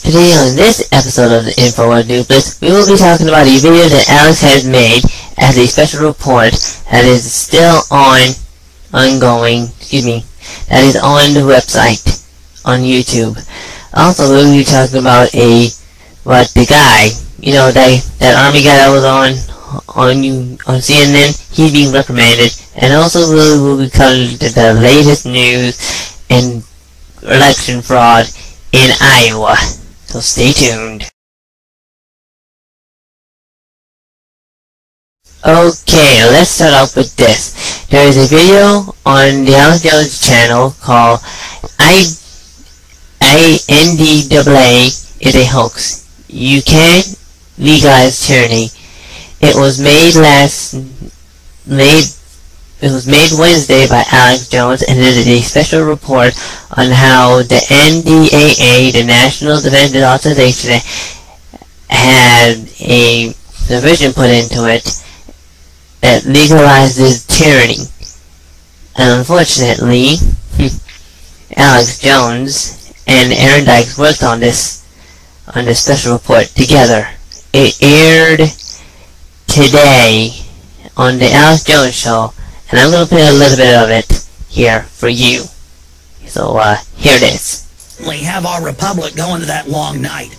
Today on this episode of the Infowars Blitz, we will be talking about a video that Alex has made as a special report that is still that is on the website, on YouTube. Also, we will be talking about the guy, that army guy that was on CNN, he's being reprimanded, and also we will be covering the latest news and election fraud in Iowa. So stay tuned. Okay, let's start off with this. There is a video on the Alex Jones channel called NDAA is a hoax. You can't legalize tyranny. It was made Wednesday by Alex Jones, and it is a special report on how the NDAA, the National Defense Authorization, had a provision put into it that legalizes tyranny. And unfortunately, Alex Jones and Aaron Dykes worked on this special report together. It aired today on the Alex Jones show, and I'm going to play a little bit of it here for you. So, here it is. We have our republic going to that long night.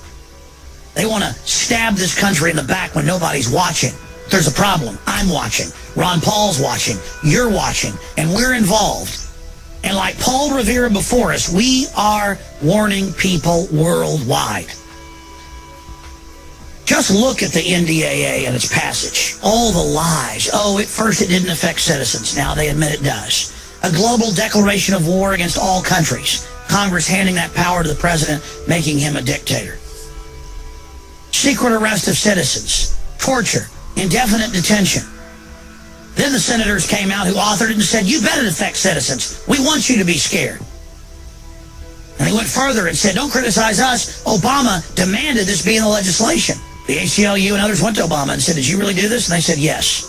They want to stab this country in the back when nobody's watching. There's a problem. I'm watching. Ron Paul's watching. You're watching. And we're involved. And like Paul Revere before us, we are warning people worldwide. Just look at the NDAA and its passage. All the lies. Oh, at first it didn't affect citizens. Now they admit it does. A global declaration of war against all countries. Congress handing that power to the president, making him a dictator. Secret arrest of citizens. Torture. Indefinite detention. Then the senators came out who authored it and said, you bet it affects citizens. We want you to be scared. And they went further and said, don't criticize us. Obama demanded this be in the legislation. The ACLU and others went to Obama and said, did you really do this? And they said, yes.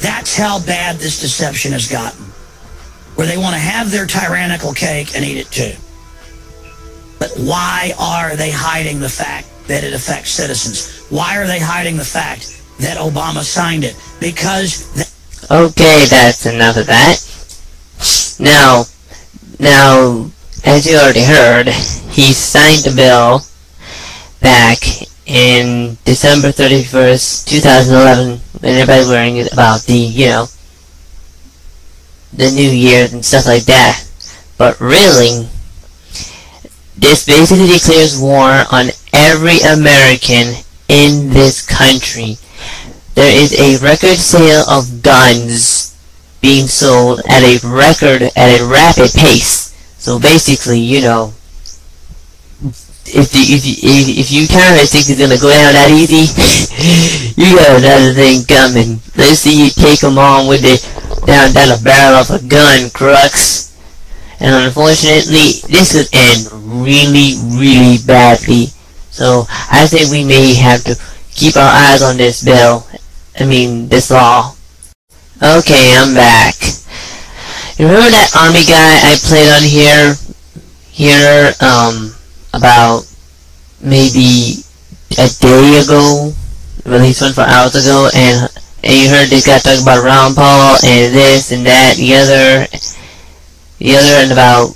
That's how bad this deception has gotten. Where they want to have their tyrannical cake and eat it too. But why are they hiding the fact that it affects citizens? Why are they hiding the fact that Obama signed it? Because... Okay, that's enough of that. Now, as you already heard, he signed the bill back in December 31st, 2011, when everybody was worrying about the New Year and stuff like that. But really, this basically declares war on every American in this country. There is a record sale of guns being sold at a rapid pace. So basically, if you kind of think it's gonna go down that easy, you got another thing coming. Let's see you take them on with down the barrel of a gun, crux. And unfortunately, this could end really, really badly. So I think we may have to keep our eyes on this this law. Okay, I'm back. You remember that army guy I played on here about maybe a day ago, released 24 hours ago, and you heard this guy talk about Ron Paul and this and that, the other, and about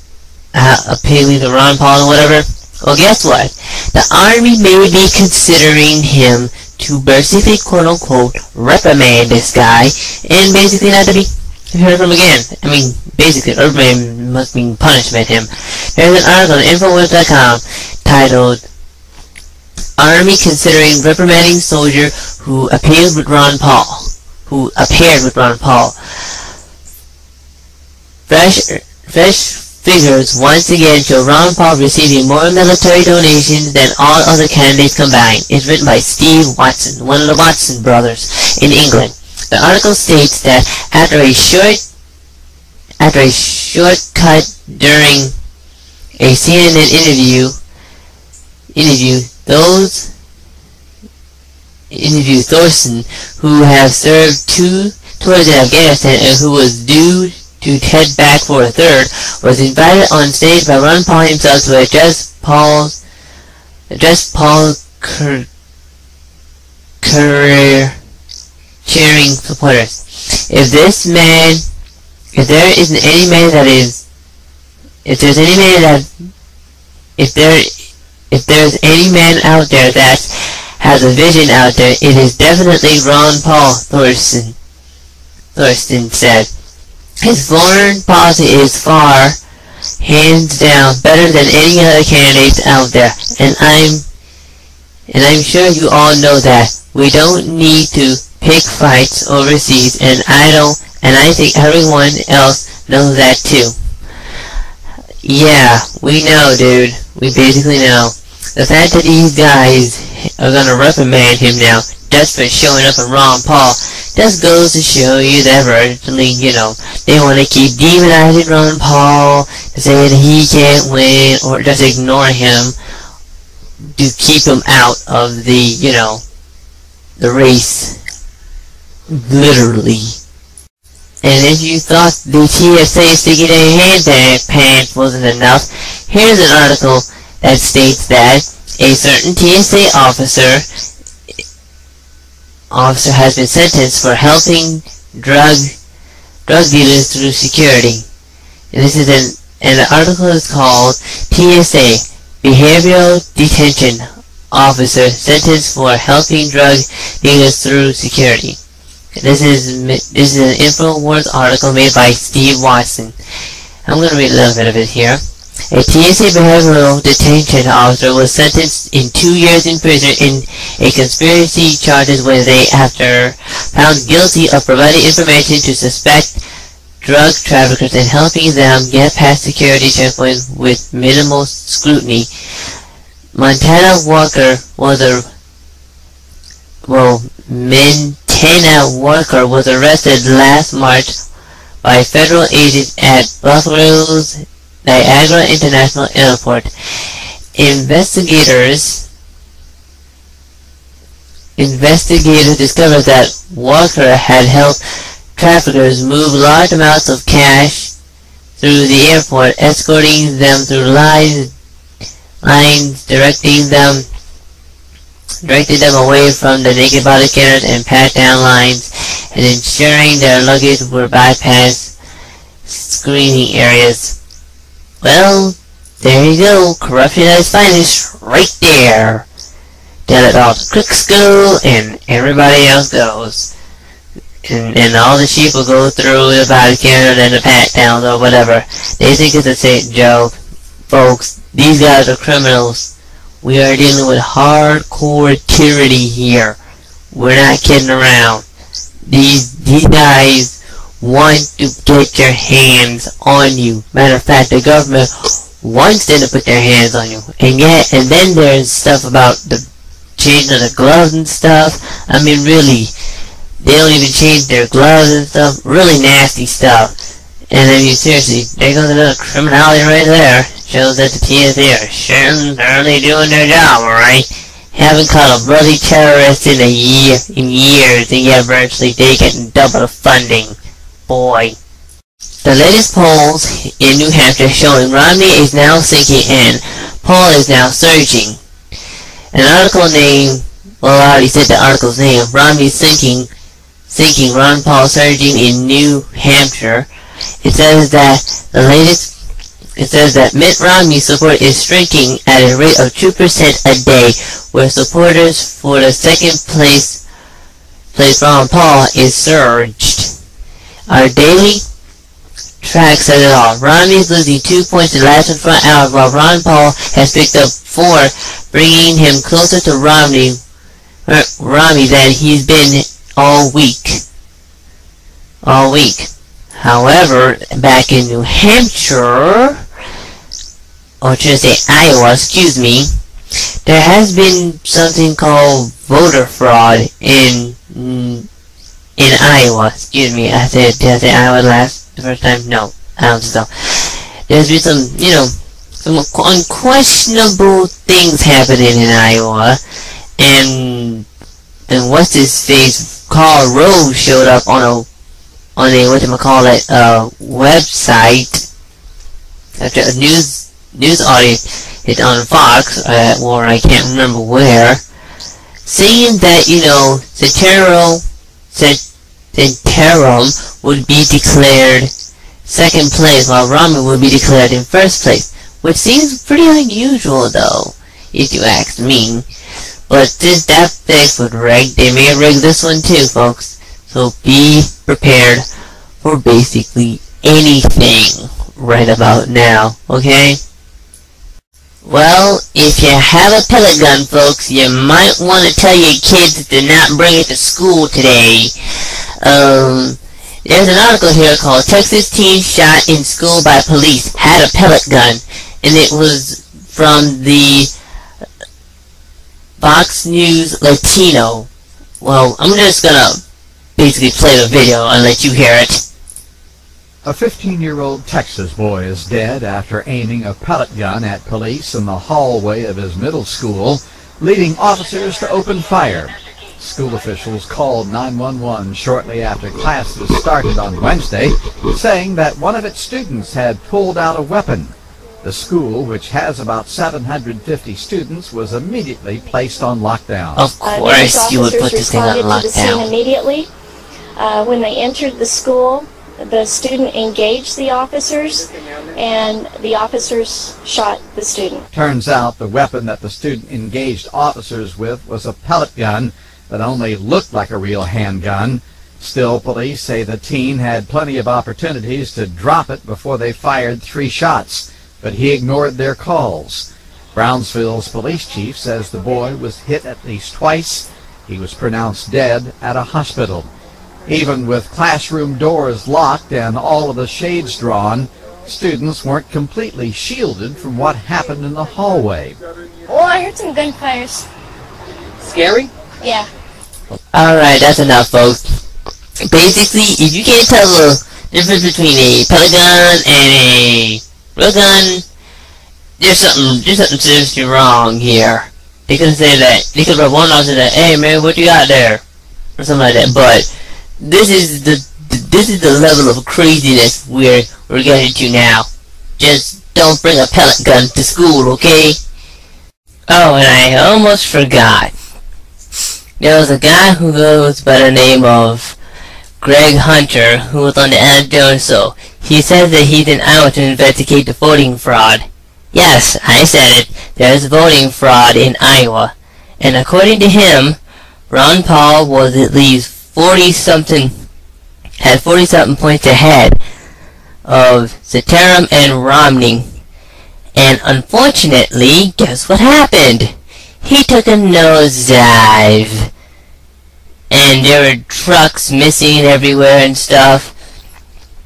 appealing to Ron Paul and whatever. Well, guess what? The army may be considering him to basically, quote-unquote, reprimand this guy, and basically not to be heard from again. Basically, reprimand must mean punishment him. There's an article on Infowars.com titled, Army Considering Reprimanding Soldier Who Appeared with Ron Paul. Fresh figures once again show Ron Paul receiving more military donations than all other candidates combined. It's written by Steve Watson, one of the Watson brothers in England. The article states that after a short cut during a CNN interview, Thorson, who have served 2 tours in Afghanistan and who was due to head back for a third, was invited on stage by Ron Paul himself to address Paul's addressed Paul career cheering supporters. If there isn't any man that is, if there's any man out there that has a vision out there, it is definitely Ron Paul, Thorsten said. His foreign policy is far, hands down, better than any other candidates out there, and I'm sure you all know that. We don't need to pick fights overseas, and I think everyone else knows that too. Yeah, we know, dude. We basically know. The fact that these guys are gonna reprimand him now just for showing up in Ron Paul just goes to show you that virtually, they want to keep demonizing Ron Paul, to say that he can't win, or just ignore him to keep him out of the, the race. Literally. And if you thought the TSA sticking their hands in their pants wasn't enough, here's an article that states that a certain TSA officer has been sentenced for helping drug dealers through security. And this is and the article is called TSA Behavioral Detention Officer Sentenced for Helping Drug Dealers Through Security. This is an Infowars article made by Steve Watson. I'm going to read a little bit of it here. A TSA behavioral detention officer was sentenced in 2 years in prison in a conspiracy charges when they, after found guilty of providing information to suspect drug traffickers and helping them get past security checkpoints with minimal scrutiny. Montana Walker was arrested last March by federal agents at Buffalo's Niagara International Airport. Investigators discovered that Walker had helped traffickers move large amounts of cash through the airport, escorting them through lines, directing them away from the naked body scanners and pat-down lines, and ensuring their luggage were bypassed screening areas. Well, there you go. Corruption at its finest, right there. Tell it all the crooks go, and everybody else goes. And all the sheep will go through the body scanner and the pat-downs or whatever. They think it's a sick joke. Folks, these guys are criminals. We are dealing with hardcore tyranny here. We're not kidding around. These guys want to get your hands on you. Matter of fact, the government wants them to put their hands on you. And then there's stuff about the changing of the gloves and stuff. I mean, really, they don't even change their gloves and stuff. Really nasty stuff. And I mean, seriously, there goes another criminality right there. Shows that the TSA are surely doing their job, alright? Haven't caught a bloody terrorist in years, and yet virtually they getting double the funding. Boy. The latest polls in New Hampshire showing Romney is now sinking and Paul is now surging. An article named, well, I already said the article's name, Romney Sinking, Ron Paul surging in New Hampshire. It says that Mit Romney's support is shrinking at a rate of 2% a day, where supporters for the second place Ron Paul is surged. Our daily track says it all. Romney is losing 2 points in the last and front hour, while Ron Paul has picked up 4, bringing him closer to Romney than he's been all week. However, back in New Hampshire, or should I say Iowa, excuse me, there has been something called voter fraud in Iowa. Excuse me, did I say Iowa the first time? No, I don't think so. There's been some unquestionable things happening in Iowa, and what's his face, Karl Rove showed up on a website after a news audience it's on Fox, or I can't remember where, saying that, Santorum would be declared second place, while Romney would be declared in first place, which seems pretty unusual, though, if you ask me. But since that fix was rigged, they may rig this one too, folks. So be prepared for basically anything right about now, okay? Well, if you have a pellet gun, folks, you might want to tell your kids to not bring it to school today. There's an article here called "Texas Teen Shot in School by Police Had a Pellet Gun," and it was from the Fox News Latino. Well, I'm just gonna basically play the video and let you hear it. A 15-year-old Texas boy is dead after aiming a pellet gun at police in the hallway of his middle school, leading officers to open fire. School officials called 911 shortly after classes started on Wednesday, saying that one of its students had pulled out a weapon. The school, which has about 750 students, was immediately placed on lockdown. Of course you would put this thing on lockdown. Immediately. When they entered the school, the student engaged the officers, and the officers shot the student. Turns out the weapon that the student engaged officers with was a pellet gun that only looked like a real handgun. Still, police say the teen had plenty of opportunities to drop it before they fired 3 shots, but he ignored their calls. Brownsville's police chief says the boy was hit at least twice. He was pronounced dead at a hospital. Even with classroom doors locked and all of the shades drawn, students weren't completely shielded from what happened in the hallway. Oh, I heard some gunfires. Scary? Yeah. Alright, that's enough, folks. Basically, if you can't tell the difference between a pellet gun and a real gun, there's something seriously wrong here. They could say that, they could have one off and say, "Hey man, what you got there?" or something like that. But this is the level of craziness we're getting to now. Just don't bring a pellet gun to school, okay? Oh, and I almost forgot. There was a guy who goes by the name of Greg Hunter, who was on the Alex Jones show. He says that he's in Iowa to investigate the voting fraud. Yes, I said it. There's voting fraud in Iowa. And according to him, Ron Paul was at least 40-something points ahead of Santorum and Romney. And unfortunately, guess what happened? He took a nosedive. And there were trucks missing everywhere and stuff.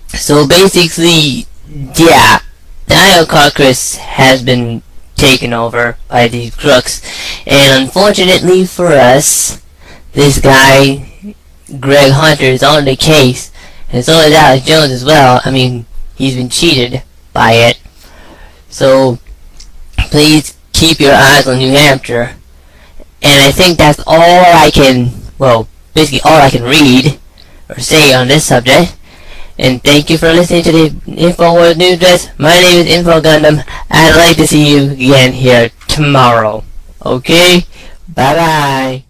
So basically, yeah, the Iowa caucus has been taken over by these crooks. And unfortunately for us, this guy, Greg Hunter, is on the case. And so is Alex Jones as well. I mean, he's been cheated by it. So, please keep your eyes on New Hampshire. And I think that's all I can, well, basically all I can read or say on this subject. And thank you for listening to the Infowars News Desk. My name is Info Gundam. I'd like to see you again here tomorrow. Okay? Bye-bye.